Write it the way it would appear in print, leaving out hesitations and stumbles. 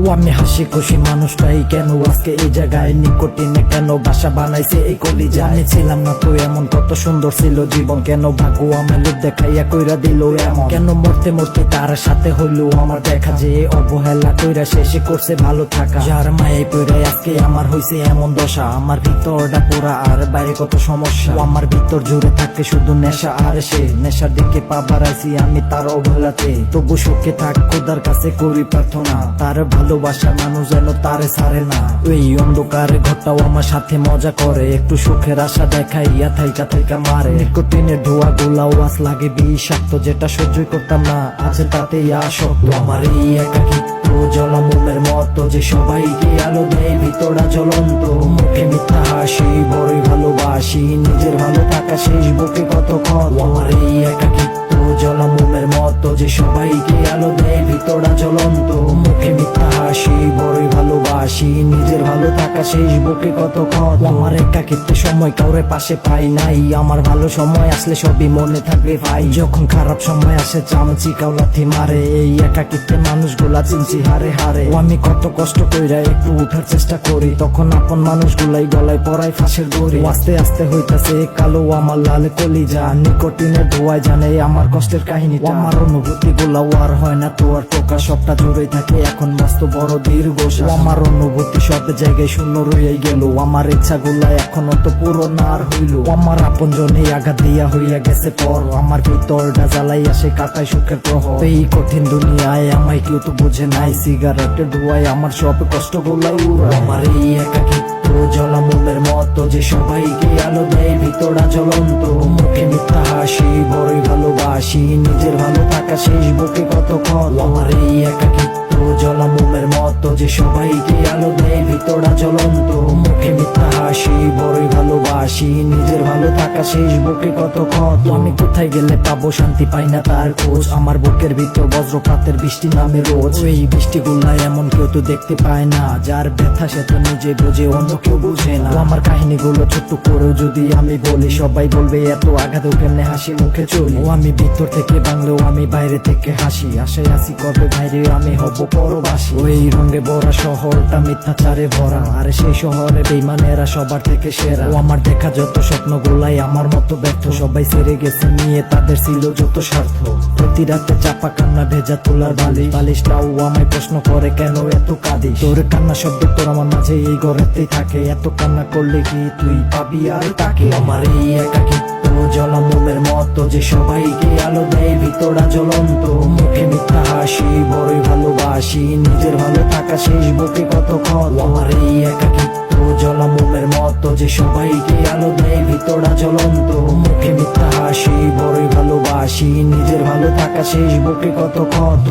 ও আমি হাসি খুশি মানুষটাই কেন আজকে এই জায়গায় নিকটিনে কেন বাসা বানাইছে এই কলিজা। আমি ছিলাম না তো এমন, কত সুন্দর ছিল জীবন, কেন ভাগ্য আমার লোক দেখাইয়া কইরা দিল এমন। কেন মরতে মরতে তার সাথে হইলো আমার দেখা, যে অবহেলা কইরা শেষে করছে ভালো থাকা। যার মায়ে পইরাই আজকে আমার হইছে এমন দশা। আমার ভিতরটা পুরা আর বাইরে কত সমস্যা। আমার ভিতর জুড়ে থাকে শুধু নেশা আর সে নেশার দিকে পা বাড়াইছি আমি তার অবহেলাতে। তবু সুখে থাক খোদার কাছে করি প্রার্থনা, তার ভালোবাসার মানুষ যেন তারে ছাড়ে না। এই অন্ধকার ঘরটাও আমার সাথে মজা করে, একটু সুখের আশা দেখাইয়া থাইকা থাইকা মারে। নিকোটিনের ধোয়া গুলা ওয়াজ লাগে বিষাক্ত, যেটা সহ্যই করতাম না আছে তাতেই আসক্ত। আমার এই একাকিত্ব জ্বলা মোমের মতো, যে সবাইকে আলো দেয় ভিতরা জ্বলন্ত। মুখে মিথ্যা হাসি বড়ই ভালোবাসি, নিজের ভালো থাকা শেষ বুকে কত ক্ষত। আমার এই একাকিত্ব জ্বলা মোমের মতো, যে সবাইকে আলো দেয় ভিতরা জ্বলন্ত। মুখে মিথ্যা হাসি বড়ই ভালোবাসি, নিজের ভালো থাকা শেষ বুকে কত ক্ষত। আমার একাকিত্বে সময় কাউরে পাশে পাই নাই, আমার ভালো সময় আসলে সবই মনে থাকবে ভাই। যখন খারাপ সময় আসে চামচি কাউলাথি মারে, এই একাকিত্বে মানুষগুলা চিনছি হারে হারে। আমি কত কষ্ট কইরা একটু উঠার চেষ্টা করি, তখন আপন মানুষগুলাই গলায় পরাই ফাঁসের দড়ি। আস্তে আস্তে হইতাছে কালো আমার লাল কলিজা, নিকোটিনের ধোঁয়ায় জানে আমার কষ্টের কাহিনী। আমার অনুভূতি গুলা আর হয় না তো আর প্রকাশ, সবটা জুড়েই থাকে এখন মস্ত বড় দীর্ঘ। আমার অনুভূতি সব জায়গায় শূন্য রয়ে গেল, আমার ইচ্ছা গুলা এখনো তো পূরণ আর হইল। আমার আপন জনে আঘাত দিয়া হইয়া গেছে পর, আমার ভিতরটা জ্বালাই আসে কাটায় সুখের প্রহর। এই কঠিন দুনিয়ায় আমায় কেউ তো বুঝে নাই, সিগারেটের ধোঁয়ায় আমার সব কষ্ট গুলাই উড়ায়। আমার এই একাকিত্ব জ্বলা মোমের মতো, যে সবাইকে আলো দেয় ভিতরা জ্বলন্ত। মুখে মিথ্যা হাসি বড়ই ভালোবাসি, নিজের ভালো থাকা শেষ বুকে কত ক্ষত। আমার এই একাকিত্ব জ্বলা মোমের মতো, যে সবাইকে আলো দেয় ভিতরা জ্বলন্ত। মুখে মিথ্যা হাসি বড়ই ভালোবাসি, নিজের ভালো থাকা শেষ বুকে কত ক্ষত। আমি কোথায় গেলে পাবো শান্তি, পাই না তার খোঁজ। আমার বুকের ভিতর বজ্রপাতের বৃষ্টি নামে রোজ, এই বৃষ্টি গুলা এমন কেউ তো দেখতে পায় না, যার ব্যথা সে তো নিজে বোঝে অন্য কেউ বুঝে না। আমার কাহিনীগুলো ছোট্ট করেও যদি আমি বলি, সবাই বলবে এত আঘাতেও কেমনে হাসি মুখে চলি। আমি ভিতর থেকে বাংলেও আমি বাইরে থেকে হাসি, আশায় আসি কবে বাইরে আমি হব পরবাসী। ওই রঙে ভরা শহরটা মিথ্যাচারে ভরা, আর সেই শহরে বেইমানেরা সবার থেকে সেরা। আমার দেখা যত স্বপ্ন গুলাই আমার মতো ব্যর্থ, সবাই ছেড়ে গেছে নিয়ে তাদের ছিল যত স্বার্থ। প্রতি রাতে চাপা কান্না ভেজা তোলার বালিশটাও আমায় প্রশ্ন করে কেন এত কাঁদি। তোর কান্না শব্দ তোর আমার মাঝে এই ঘরেতেই থাকে, এত কান্না করলে কি তুই পাবি আর তাকে। আমার এই একাকিত্ব জ্বলা মোমের মতো, যে সবাইকে আলো দেয় ভিতরা জ্বলন্ত। মুখে মিথ্যা হাসি বড়ই ভালোবাসি, নিজের ভালো থাকা শেষ বুকে কত ক্ষত। আমার এই একাকিত্ব জ্বলা মোমের মতো, যে সবাইকে আলো দেয় ভিতরা জ্বলন্ত। মুখে মিথ্যা হাসি বড়ই ভালোবাসি, নিজের ভালো থাকা শেষ বুকে কত ক্ষত।